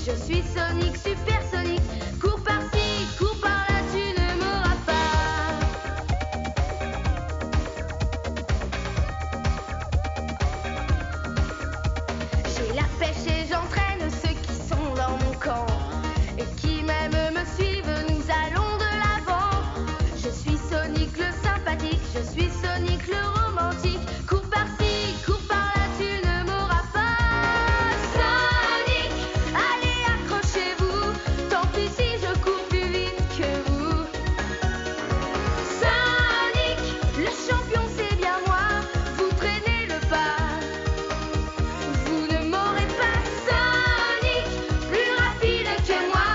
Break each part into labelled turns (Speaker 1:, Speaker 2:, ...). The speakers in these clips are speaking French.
Speaker 1: Je suis Sonic, supersonique. Cours par-ci, cours par-là, tu ne m'auras pas. J'ai la pêche et j'entraîne ceux qui sont dans mon camp. Et qui même me suivent, nous allons de l'avant. Je suis Sonic le sympathique, je suis Sonic le romantique. Cours par-ci, cours par-là, tu ne m'auras pas. Sonic, allez accrochez-vous, tant pis si je cours plus vite que vous. Sonic, le champion c'est bien moi, vous traînez le pas. Vous ne m'aurez pas. Sonic, plus rapide que moi,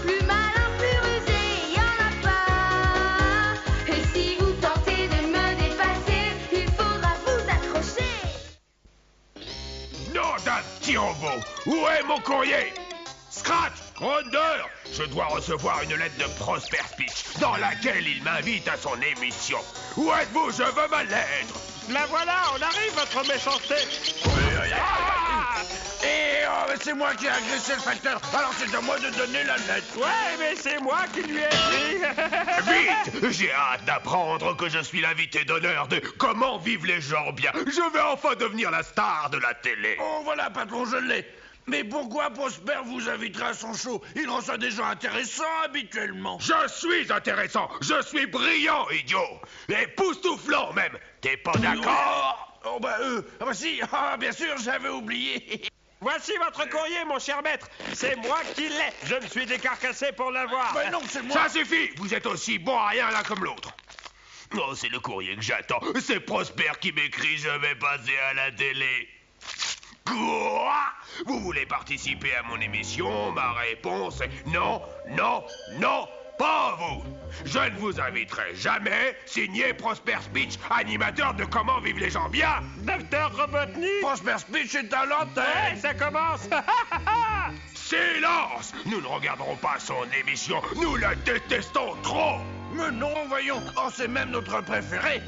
Speaker 1: plus malin, plus rusé, y en a pas. Et si vous tentez de me dépasser, il faudra vous accrocher.
Speaker 2: Nom d'un petit robot! Où est mon courrier? Scratch! Grandeur! Je dois recevoir une lettre de Prosper Speech dans laquelle il m'invite à son émission. Où êtes-vous? Je veux ma lettre!
Speaker 3: La voilà, on arrive, votre méchanceté.
Speaker 4: C'est moi qui ai agressé le facteur, alors c'est à moi de donner la lettre.
Speaker 3: Ouais, mais c'est moi qui lui ai écrit.
Speaker 2: Vite! J'ai hâte d'apprendre que je suis l'invité d'honneur de Comment vivent les gens bien. Je vais enfin devenir la star de la télé.
Speaker 4: Oh voilà, patron, je l'ai. Mais pourquoi Prosper vous invitera à son show? Il reçoit des gens intéressants habituellement.
Speaker 2: Je suis intéressant, je suis brillant, idiot. Et époustouflant même. T'es pas d'accord?
Speaker 4: Oh bah si, bien sûr, j'avais oublié.
Speaker 3: Voici votre courrier, mon cher maître. C'est moi qui l'ai. Je me suis décarcassé pour l'avoir.
Speaker 4: Ben non, c'est moi.
Speaker 2: Ça suffit, vous êtes aussi bon à rien l'un comme l'autre. Oh, c'est le courrier que j'attends. C'est Prosper qui m'écrit, je vais passer à la télé. Quoi? Vous voulez participer à mon émission? Ma réponse est non, non, non, pas vous. Je ne vous inviterai jamais. Signé Prosper Speech, animateur de Comment vivent les gens bien.
Speaker 3: Docteur Robotnik.
Speaker 4: Prosper Speech est à l'antenne.
Speaker 3: Ouais, ça commence.
Speaker 2: Silence! Nous ne regarderons pas son émission. Nous la détestons trop.
Speaker 4: Mais non, voyons. Oh, c'est même notre préféré.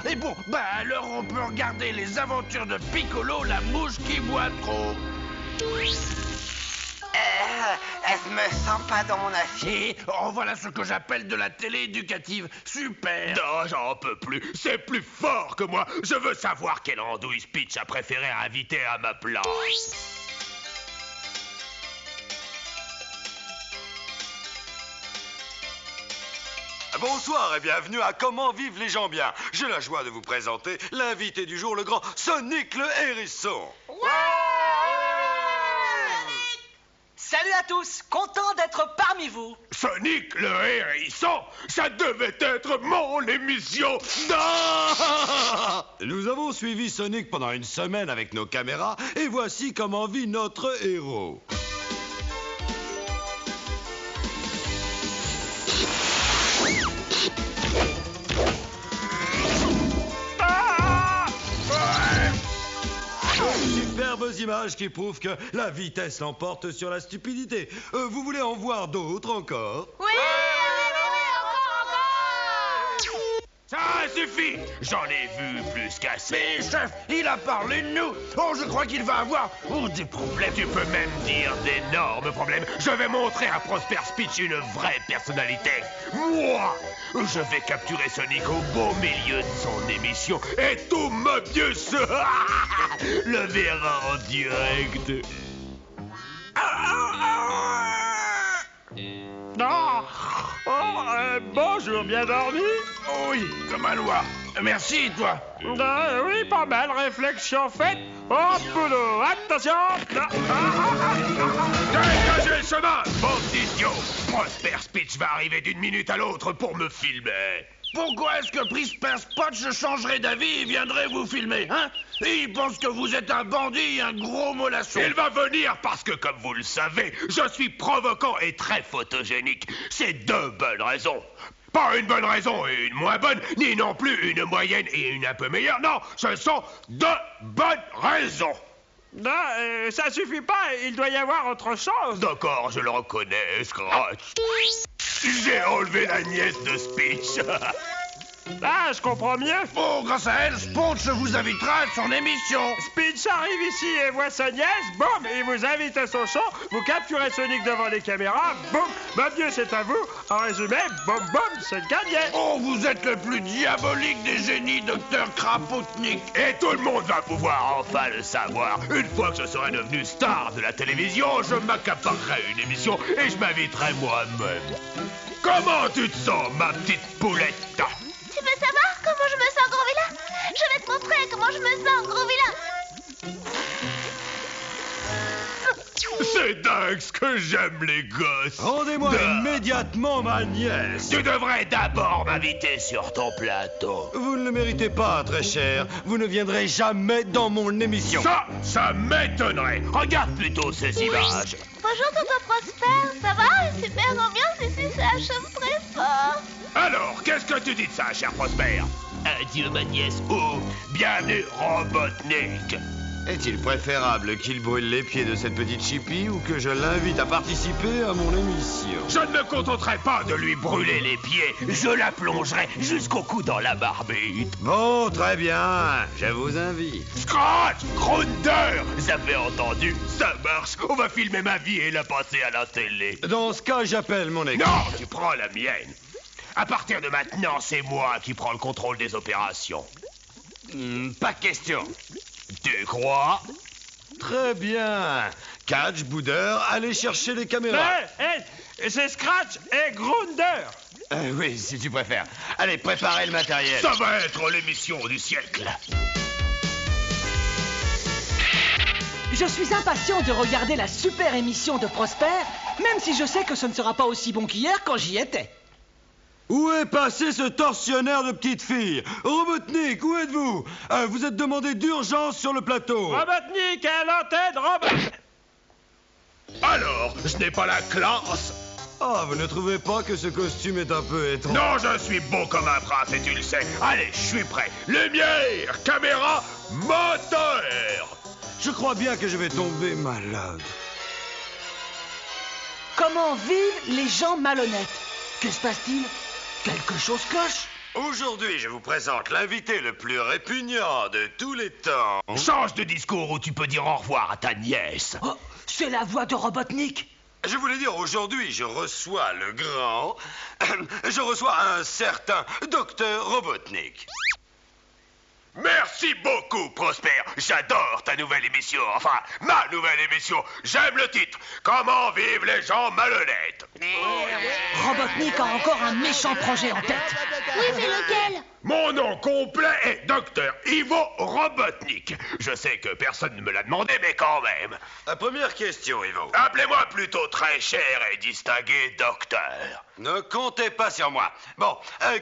Speaker 4: Et bon, bah alors on peut regarder les aventures de Piccolo, la mouche qui boit trop.
Speaker 5: Elle me sent pas dans mon assiette.
Speaker 4: Oh, voilà ce que j'appelle de la télé éducative. Super.
Speaker 2: Non, j'en peux plus. C'est plus fort que moi. Je veux savoir quelle andouille Speech a préféré inviter à ma place.
Speaker 6: Bonsoir et bienvenue à Comment vivent les gens bien. J'ai la joie de vous présenter l'invité du jour, le grand Sonic le hérisson.
Speaker 7: Salut à tous, content d'être parmi vous.
Speaker 2: Sonic le hérisson, ça devait être mon émission. Non!
Speaker 6: Nous avons suivi Sonic pendant une semaine avec nos caméras et voici comment vit notre héros. Superbes images qui prouvent que la vitesse l'emporte sur la stupidité. Vous voulez en voir d'autres encore?
Speaker 1: Oui, encore.
Speaker 2: Ça suffit. J'en ai vu plus qu'assez.
Speaker 4: Mais chef, il a parlé de nous. Oh, je crois qu'il va avoir des problèmes.
Speaker 2: Tu peux même dire d'énormes problèmes. Je vais montrer à Prosper Speech une vraie personnalité. Moi, je vais capturer Sonic au beau milieu de son émission et tout Mobius le verra en direct.
Speaker 3: Non. Oh, bonjour, bien dormi?
Speaker 4: Oui, comme un loi. Merci, toi.
Speaker 3: Oui, pas mal, réflexion faite. Hop, boulot, attention.
Speaker 2: Dégagez le chemin, bande d'idiots. Prosper Speech va arriver d'une minute à l'autre pour me filmer.
Speaker 4: Pourquoi est-ce que Prosper Speech changerait d'avis et viendrait vous filmer, hein? Et il pense que vous êtes un bandit, un gros mollasson.
Speaker 2: Il va venir parce que, comme vous le savez, je suis provoquant et très photogénique. C'est deux bonnes raisons. Pas une bonne raison et une moins bonne, ni non plus une moyenne et une un peu meilleure. Non, ce sont deux bonnes raisons.
Speaker 3: Non, ça suffit pas, il doit y avoir autre chose.
Speaker 2: D'accord, je le reconnais, Scratch. J'ai enlevé la nièce de Speech.
Speaker 3: Ah, je comprends mieux.
Speaker 4: Oh, grâce à elle, Sponge vous invitera à son émission.
Speaker 3: Speech arrive ici et voit sa nièce, boum, il vous invite à son show, vous capturez Sonic devant les caméras, boum, mon Dieu, c'est à vous. En résumé, boum, boum, c'est gagné.
Speaker 4: Oh, vous êtes le plus diabolique des génies, Dr. Krapotnik.
Speaker 2: Et tout le monde va pouvoir enfin le savoir. Une fois que je serai devenu star de la télévision, je m'accaparerai une émission et je m'inviterai moi-même. Comment tu te sens, ma petite poulette?
Speaker 1: Tu veux savoir comment je me sens, gros vilain? Je vais te montrer comment je me sens, gros vilain.
Speaker 2: C'est dingue ce que j'aime les gosses.
Speaker 8: Rendez-moi immédiatement ma nièce.
Speaker 2: Tu devrais d'abord m'inviter sur ton plateau.
Speaker 8: Vous ne le méritez pas, très cher. Vous ne viendrez jamais dans mon émission.
Speaker 2: Ça m'étonnerait. Regarde plutôt ces images.
Speaker 1: Bonjour, tonton Prosper. Ça va? Super ambiance ici, ça chauffe très fort.
Speaker 2: Alors, qu'est-ce que tu dis de ça, cher Prosper? Adieu, ma nièce. Oh, bienvenue, Robotnik.
Speaker 8: Est-il préférable qu'il brûle les pieds de cette petite chipie ou que je l'invite à participer à mon émission?
Speaker 2: Je ne me contenterai pas de lui brûler les pieds. Je la plongerai jusqu'au cou dans la marmite.
Speaker 8: Bon, très bien. Je vous invite.
Speaker 2: Scratch! Grunder! Vous avez entendu? Ça marche. On va filmer ma vie et la passer à la télé.
Speaker 8: Dans ce cas, j'appelle mon équipe.
Speaker 2: Non, tu prends la mienne. À partir de maintenant, c'est moi qui prends le contrôle des opérations.
Speaker 8: Pas question.
Speaker 2: Tu crois?
Speaker 8: Très bien. Catch, Boudeur, allez chercher les caméras.
Speaker 3: C'est Scratch et Grunder.
Speaker 8: Oui, si tu préfères. Allez, préparez le matériel.
Speaker 2: Ça va être l'émission du siècle.
Speaker 7: Je suis impatient de regarder la super émission de Prosper, même si je sais que ce ne sera pas aussi bon qu'hier quand j'y étais.
Speaker 8: Où est passé ce tortionnaire de petite fille? Robotnik, où êtes-vous? Vous êtes demandé d'urgence sur le plateau.
Speaker 3: Robotnik à l'antenne, Robot.
Speaker 2: Alors, je n'ai pas la classe?
Speaker 8: Ah, vous ne trouvez pas que ce costume est un peu étrange?
Speaker 2: Non, je suis beau comme un prince et tu le sais. Allez, je suis prêt. Lumière, caméra, moteur.
Speaker 8: Je crois bien que je vais tomber malade.
Speaker 7: Comment vivent les gens malhonnêtes? Que se passe-t-il? Quelque chose cloche?
Speaker 6: Aujourd'hui, je vous présente l'invité le plus répugnant de tous les temps.
Speaker 2: Change de discours où tu peux dire au revoir à ta nièce.
Speaker 7: Oh, c'est la voix de Robotnik.
Speaker 6: Je voulais dire, aujourd'hui, je reçois le grand... je reçois un certain Dr. Robotnik.
Speaker 2: Merci beaucoup, Prosper. J'adore ta nouvelle émission. Enfin, ma nouvelle émission. J'aime le titre. Comment vivent les gens malhonnêtes?
Speaker 7: Robotnik a encore un méchant projet en tête.
Speaker 1: Oui, c'est lequel?
Speaker 2: Mon nom complet est Dr. Ivo Robotnik. Je sais que personne ne me l'a demandé, mais quand même.
Speaker 6: Première question, Ivo.
Speaker 2: Appelez-moi plutôt très cher et distingué docteur.
Speaker 6: Ne comptez pas sur moi. Bon,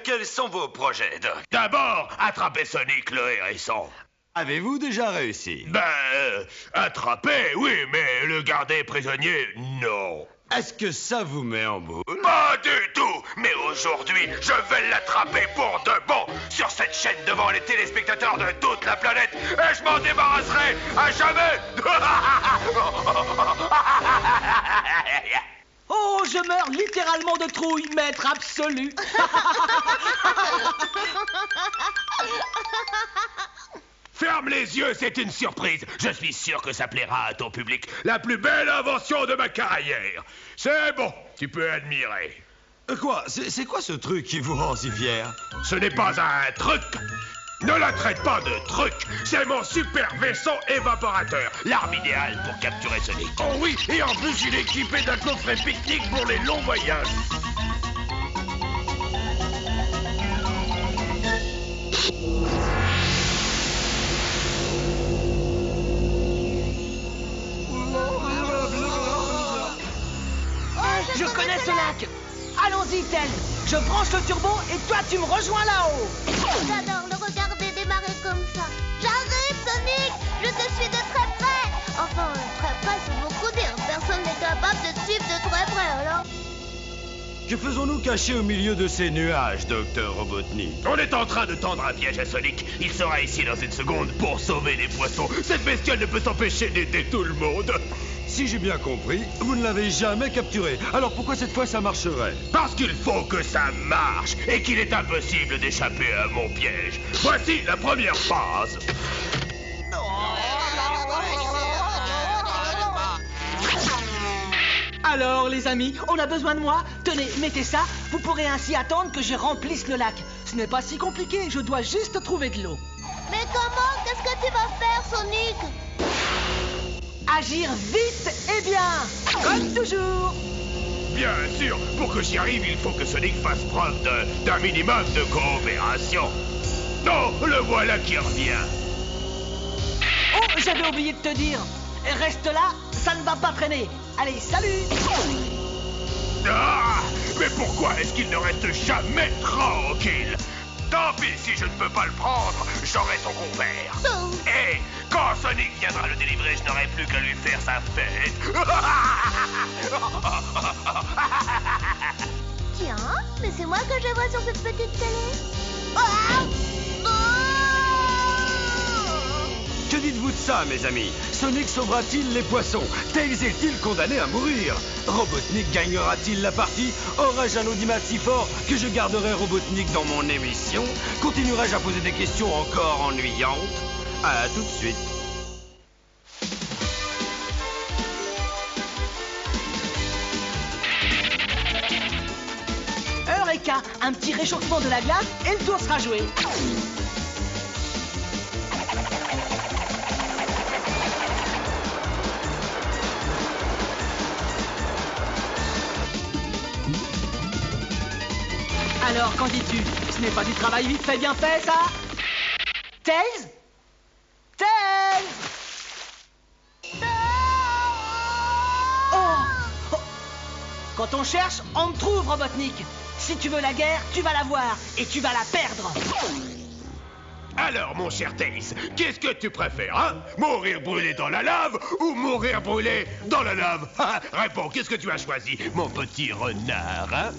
Speaker 6: quels sont vos projets, Doc?
Speaker 2: D'abord, attraper Sonic le hérisson.
Speaker 8: Avez-vous déjà réussi?
Speaker 2: Attraper, oui, mais le garder prisonnier, non.
Speaker 8: Est-ce que ça vous met en boule?
Speaker 2: Pas du tout. Mais aujourd'hui, je vais l'attraper pour de bon sur cette chaîne devant les téléspectateurs de toute la planète et je m'en débarrasserai à jamais.
Speaker 7: Oh, je meurs littéralement de trouille, maître absolu.
Speaker 2: Ferme les yeux, c'est une surprise. Je suis sûr que ça plaira à ton public. La plus belle invention de ma carrière. C'est bon, tu peux admirer.
Speaker 8: Quoi? C'est quoi ce truc qui vous rend si fier?
Speaker 2: Ce n'est pas un truc. Ne la traite pas de truc. C'est mon super vaisseau évaporateur. L'arme idéale pour capturer Sonic.
Speaker 4: Oh oui, et en plus, il est équipé d'un coffret pique-nique pour les longs voyages.
Speaker 7: Je connais ce lac. Allons-y, Ted. Je branche le turbo et toi, tu me rejoins là-haut.
Speaker 1: J'adore le regarder démarrer comme ça. J'arrive, Sonic. Je te suis de très près. Enfin, très près, c'est beaucoup dire. Personne n'est capable de te suivre de très près, alors.
Speaker 8: Que faisons-nous cachés au milieu de ces nuages, docteur Robotnik?
Speaker 2: On est en train de tendre un piège à Sonic. Il sera ici dans une seconde pour sauver les poissons. Cette bestiole ne peut s'empêcher d'aider tout le monde.
Speaker 8: Si j'ai bien compris, vous ne l'avez jamais capturé. Alors pourquoi cette fois ça marcherait?
Speaker 2: Parce qu'il faut que ça marche et qu'il est impossible d'échapper à mon piège. Voici la première phase.
Speaker 7: Alors, les amis, on a besoin de moi. Tenez, mettez ça. Vous pourrez ainsi attendre que je remplisse le lac. Ce n'est pas si compliqué, je dois juste trouver de l'eau.
Speaker 1: Mais comment? Qu'est-ce que tu vas faire, Sonic?
Speaker 7: Agir vite et bien, comme toujours.
Speaker 2: Bien sûr, pour que j'y arrive, il faut que Sonic fasse preuve d'un minimum de coopération. Non, le voilà qui revient.
Speaker 7: Oh, j'avais oublié de te dire. Reste là, ça ne va pas traîner. Allez, salut.
Speaker 2: Ah, mais pourquoi est-ce qu'il ne reste jamais tranquille? Tant pis si je ne peux pas le prendre, j'aurai son compère.
Speaker 1: Oh.
Speaker 2: Et quand Sonic viendra le délivrer, je n'aurai plus qu'à lui faire sa fête.
Speaker 1: Tiens, mais c'est moi que je vois sur cette petite télé. Ah!
Speaker 8: Que dites-vous de ça, mes amis? Sonic sauvera-t-il les poissons? Tails est-il condamné à mourir? Robotnik gagnera-t-il la partie? Aurai-je un audimat si fort que je garderai Robotnik dans mon émission? Continuerai-je à poser des questions encore ennuyantes? À tout de suite.
Speaker 7: Eureka, un petit réchauffement de la glace et le tour sera joué. Alors, qu'en dis-tu? Ce n'est pas du travail vite fait bien fait, ça? Tails? Tails? Oh! Oh! Quand on cherche, on te trouve, Robotnik. Si tu veux la guerre, tu vas la voir et tu vas la perdre.
Speaker 2: Alors, mon cher Tails, qu'est-ce que tu préfères, hein? Mourir brûlé dans la lave ou mourir brûlé dans la lave? Réponds, qu'est-ce que tu as choisi, mon petit renard, hein?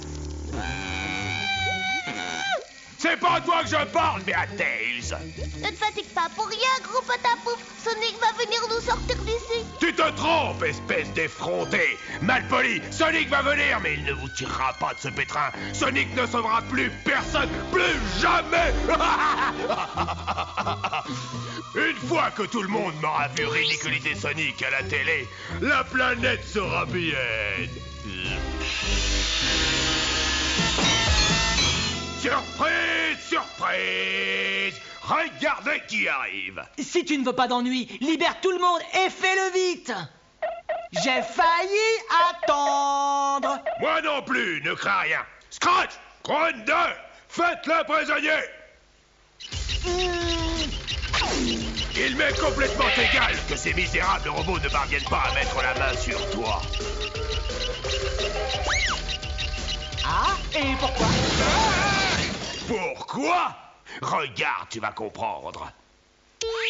Speaker 2: C'est pas à toi que je parle, mais à Tails.
Speaker 1: Ne te fatigue pas pour rien, gros patapouf. Sonic va venir nous sortir d'ici.
Speaker 2: Tu te trompes, espèce d'effronté. Malpoli, Sonic va venir, mais il ne vous tirera pas de ce pétrin. Sonic ne sauvera plus personne, plus jamais. Une fois que tout le monde m'aura vu ridiculiser Sonic à la télé, la planète sera mienne. Surprise, surprise! Regardez qui arrive!
Speaker 7: Si tu ne veux pas d'ennui, libère tout le monde et fais-le vite. J'ai failli attendre.
Speaker 2: Moi non plus, ne crains rien. Scratch, Grunde, faites-le prisonnier! Il m'est complètement égal que ces misérables robots ne parviennent pas à mettre la main sur toi.
Speaker 7: Ah, et pourquoi?
Speaker 2: Pourquoi? Regarde, tu vas comprendre.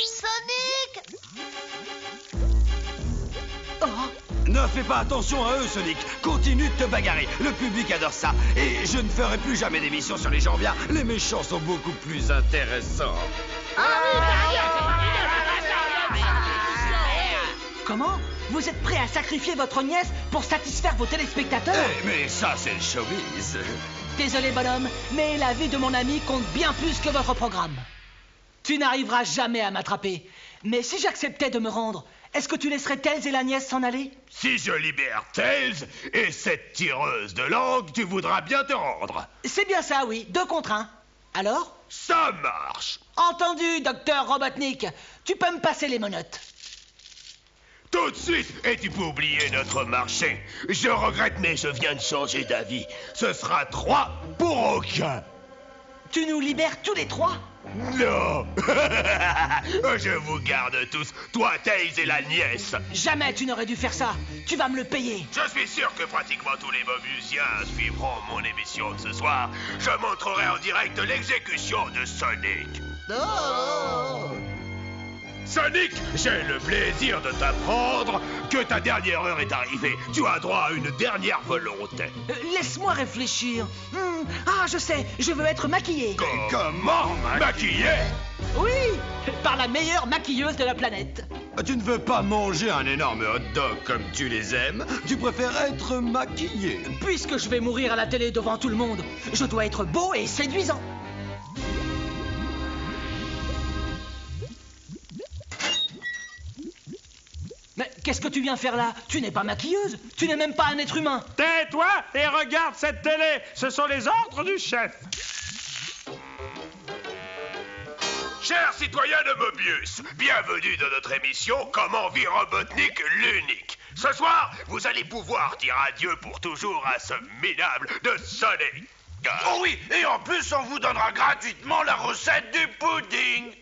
Speaker 1: Sonic!
Speaker 7: Oh,
Speaker 8: Ne fais pas attention à eux, Sonic. Continue de te bagarrer. Le public adore ça. Et je ne ferai plus jamais d'émission sur les gens bien. Les méchants sont beaucoup plus intéressants.
Speaker 7: comment? Vous êtes prêt à sacrifier votre nièce pour satisfaire vos téléspectateurs?
Speaker 8: Mais ça, c'est le showbiz.
Speaker 7: Désolé, bonhomme, mais la vie de mon ami compte bien plus que votre programme. Tu n'arriveras jamais à m'attraper. Mais si j'acceptais de me rendre, est-ce que tu laisserais Tails et la nièce s'en aller?
Speaker 2: Si je libère Tails et cette tireuse de langue, tu voudras bien te rendre.
Speaker 7: C'est bien ça, oui. 2 contre 1. Alors?
Speaker 2: Ça marche.
Speaker 7: Entendu, docteur Robotnik. Tu peux me passer les menottes.
Speaker 2: Tout de suite, et tu peux oublier notre marché. Je regrette, mais je viens de changer d'avis. Ce sera 3 pour aucun.
Speaker 7: Tu nous libères tous les 3?
Speaker 2: Non. Je vous garde tous, toi, Tails et la nièce.
Speaker 7: Jamais tu n'aurais dû faire ça. Tu vas me le payer.
Speaker 2: Je suis sûr que pratiquement tous les Mobiusiens suivront mon émission de ce soir. Je montrerai en direct l'exécution de Sonic.
Speaker 1: Oh!
Speaker 2: Sonic, j'ai le plaisir de t'apprendre que ta dernière heure est arrivée. Tu as droit à une dernière volonté.
Speaker 7: Laisse-moi réfléchir. Ah, je sais, je veux être maquillée.
Speaker 2: Comment maquiller?
Speaker 7: Oui, par la meilleure maquilleuse de la planète.
Speaker 8: Tu ne veux pas manger un énorme hot dog comme tu les aimes, tu préfères être maquillé.
Speaker 7: Puisque je vais mourir à la télé devant tout le monde, je dois être beau et séduisant. Mais qu'est-ce que tu viens faire là? Tu n'es pas maquilleuse, tu n'es même pas un être humain.
Speaker 3: Tais-toi et regarde cette télé. Ce sont les ordres du chef.
Speaker 2: Chers citoyens de Mobius, bienvenue dans notre émission Comment vit Robotnik l'unique. Ce soir, vous allez pouvoir dire adieu pour toujours à ce minable de Sonic.
Speaker 4: Oh oui, et en plus, on vous donnera gratuitement la recette du pudding.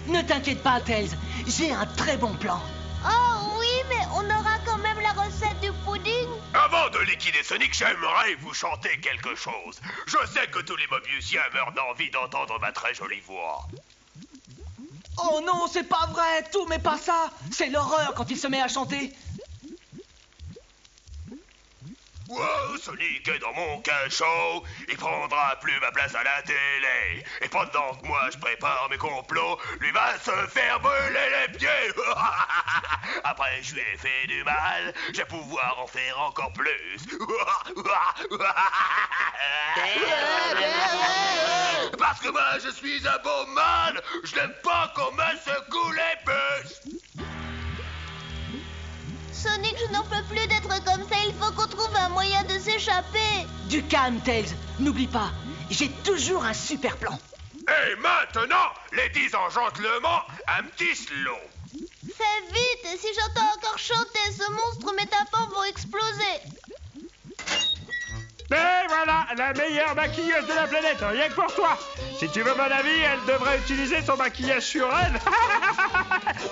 Speaker 7: Ne t'inquiète pas, Tails, j'ai un très bon plan.
Speaker 1: Oh oui, mais on aura quand même la recette du pudding.
Speaker 2: Avant de liquider Sonic, j'aimerais vous chanter quelque chose. Je sais que tous les Mobiusiens meurent d'envie d'entendre ma très jolie voix.
Speaker 7: Oh non, c'est pas vrai, tout mais pas ça. C'est l'horreur quand il se met à chanter.
Speaker 2: Wow, Sonic est dans mon cachot, il prendra plus ma place à la télé. Et pendant que moi je prépare mes complots, lui va se faire brûler les pieds. Après je lui ai fait du mal, je vais pouvoir en faire encore plus. Parce que moi je suis un beau mal, je n'aime pas qu'on me secoue les puces.
Speaker 1: Sonic, je n'en peux plus d'être comme ça. Il faut qu'on trouve un moyen de s'échapper.
Speaker 7: Du calme, Tails. N'oublie pas, j'ai toujours un super plan.
Speaker 2: Et maintenant, les 10 ans gentlement, un petit slow.
Speaker 1: Fais vite, et si j'entends encore chanter, ce monstre, mes tapants vont exploser.
Speaker 3: Et voilà, la meilleure maquilleuse de la planète, rien que pour toi. Si tu veux mon avis, elle devrait utiliser son maquillage sur elle.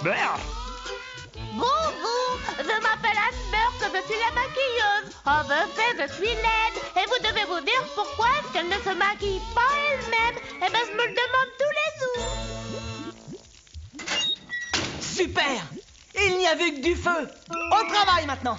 Speaker 3: Merde.
Speaker 1: Bonjour, je m'appelle Asper, je suis la maquilleuse. En effet, je suis laide. Et vous devez vous dire pourquoi est-ce qu'elle ne se maquille pas elle-même. Eh ben, je me le demande tous les jours.
Speaker 7: Super. Il n'y avait que du feu. Au travail maintenant.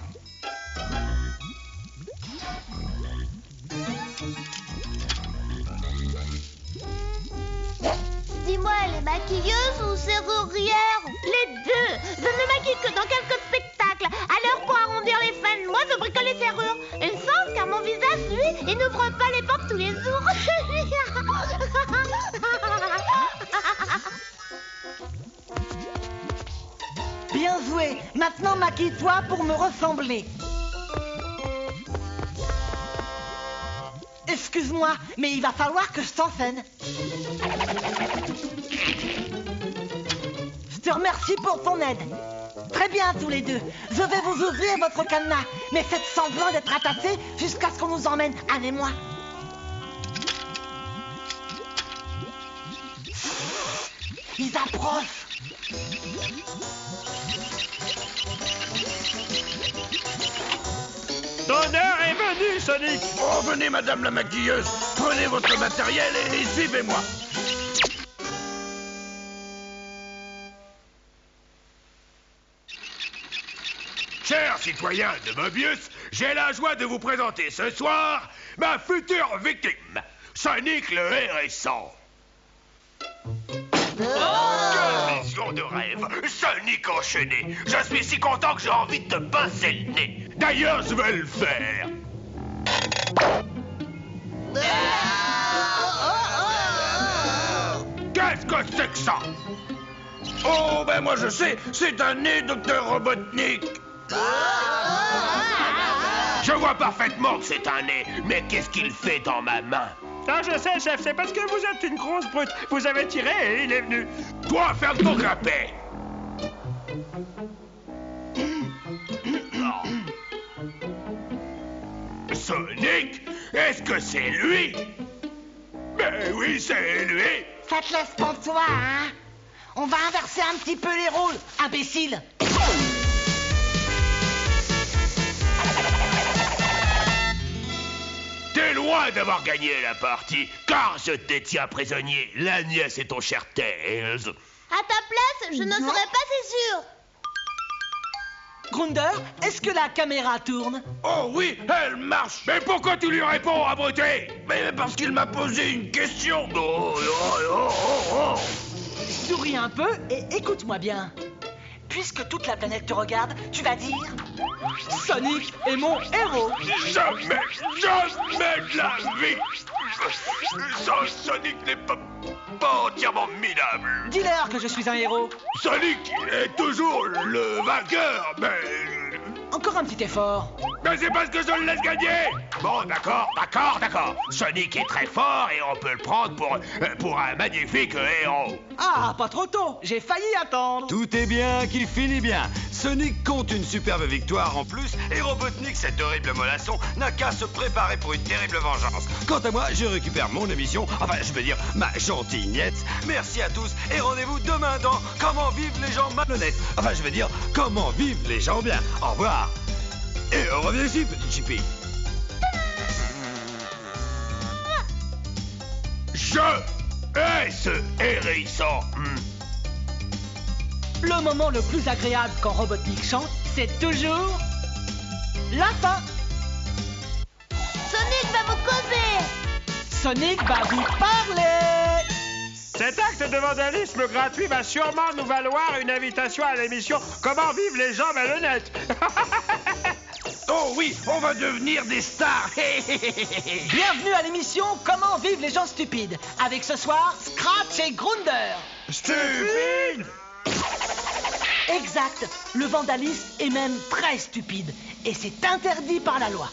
Speaker 1: Dis-moi, elle est maquilleuse ou serrurière? Les deux. Je ne maquille que dans quelques spectacles. Alors, pour arrondir les fins de mois, je bricole les serrures. Une chance, car mon visage, lui, il n'ouvre pas les portes tous les jours.
Speaker 7: Bien joué. Maintenant, maquille-toi pour me ressembler. Excuse-moi, mais il va falloir que je t'enseigne. Je te remercie pour ton aide. Très bien, tous les deux. Je vais vous ouvrir votre cadenas, mais faites semblant d'être attachés jusqu'à ce qu'on nous emmène, Anne et moi. Ils approchent.
Speaker 3: Ton heure est venue, Sonic.
Speaker 4: Oh, venez, madame la maquilleuse. Prenez votre matériel et suivez-moi.
Speaker 2: Chers citoyens de Mobius, j'ai la joie de vous présenter ce soir ma future victime, Sonic le Hérissant. Quelle vision de rêve! Sonic enchaîné! Je suis si content que j'ai envie de te pincer le nez! D'ailleurs, je vais le faire! Qu'est-ce que c'est que ça?
Speaker 4: Oh, ben moi je sais, c'est un nez, docteur Robotnik.
Speaker 2: Je vois parfaitement que c'est un nez, mais qu'est-ce qu'il fait dans ma main?
Speaker 3: Ah, je sais, chef, c'est parce que vous êtes une grosse brute. Vous avez tiré et il est venu.
Speaker 2: Toi, ferme ton clapet! Sonic? Est-ce que c'est lui? Ben oui, c'est lui!
Speaker 7: Ça te laisse pour toi, hein? On va inverser un petit peu les rôles, imbécile.
Speaker 2: T'es loin toi d'avoir gagné la partie, car je détiens prisonnier la nièce et ton cher Tails.
Speaker 1: À ta place, je n'en serais pas si sûre.
Speaker 7: Grunder, est-ce que la caméra tourne?
Speaker 4: Oh oui, elle marche.
Speaker 2: Mais pourquoi tu lui réponds, abruté?
Speaker 4: Mais parce qu'il m'a posé une question.
Speaker 7: Souris un peu et écoute-moi bien. Puisque toute la planète te regarde, tu vas dire Sonic est mon héros.
Speaker 2: Jamais de la vie. Sonic n'est pas entièrement minable.
Speaker 7: Dis-leur que je suis un héros.
Speaker 2: Sonic est toujours le vainqueur, mais...
Speaker 7: Encore un petit effort.
Speaker 2: Mais c'est parce que je le laisse gagner. Bon, d'accord. Sonic est très fort et on peut le prendre pour un magnifique héros.
Speaker 7: Ah, pas trop tôt. J'ai failli attendre.
Speaker 8: Tout est bien qui finit bien. Sonic compte une superbe victoire en plus et Robotnik, cet horrible mollasson, n'a qu'à se préparer pour une terrible vengeance. Quant à moi, je récupère mon émission, enfin je veux dire ma gentille niette. Merci à tous et rendez-vous demain dans Comment vivent les gens malhonnêtes. Enfin je veux dire Comment vivent les gens bien. Au revoir. Et reviens ici, petit Chippy.
Speaker 2: Je hais ce hérisson.
Speaker 7: Le moment le plus agréable quand Robotnik chante, c'est toujours la fin.
Speaker 1: Sonic va vous causer.
Speaker 7: Sonic va vous parler.
Speaker 3: Cet acte de vandalisme gratuit va sûrement nous valoir une invitation à l'émission Comment vivent les gens malhonnêtes.
Speaker 4: Oh oui, on va devenir des stars.
Speaker 7: Bienvenue à l'émission Comment vivent les gens stupides, avec ce soir Scratch et Grunder.
Speaker 4: Stupide.
Speaker 7: Exact, le vandalisme est même très stupide, et c'est interdit par la loi.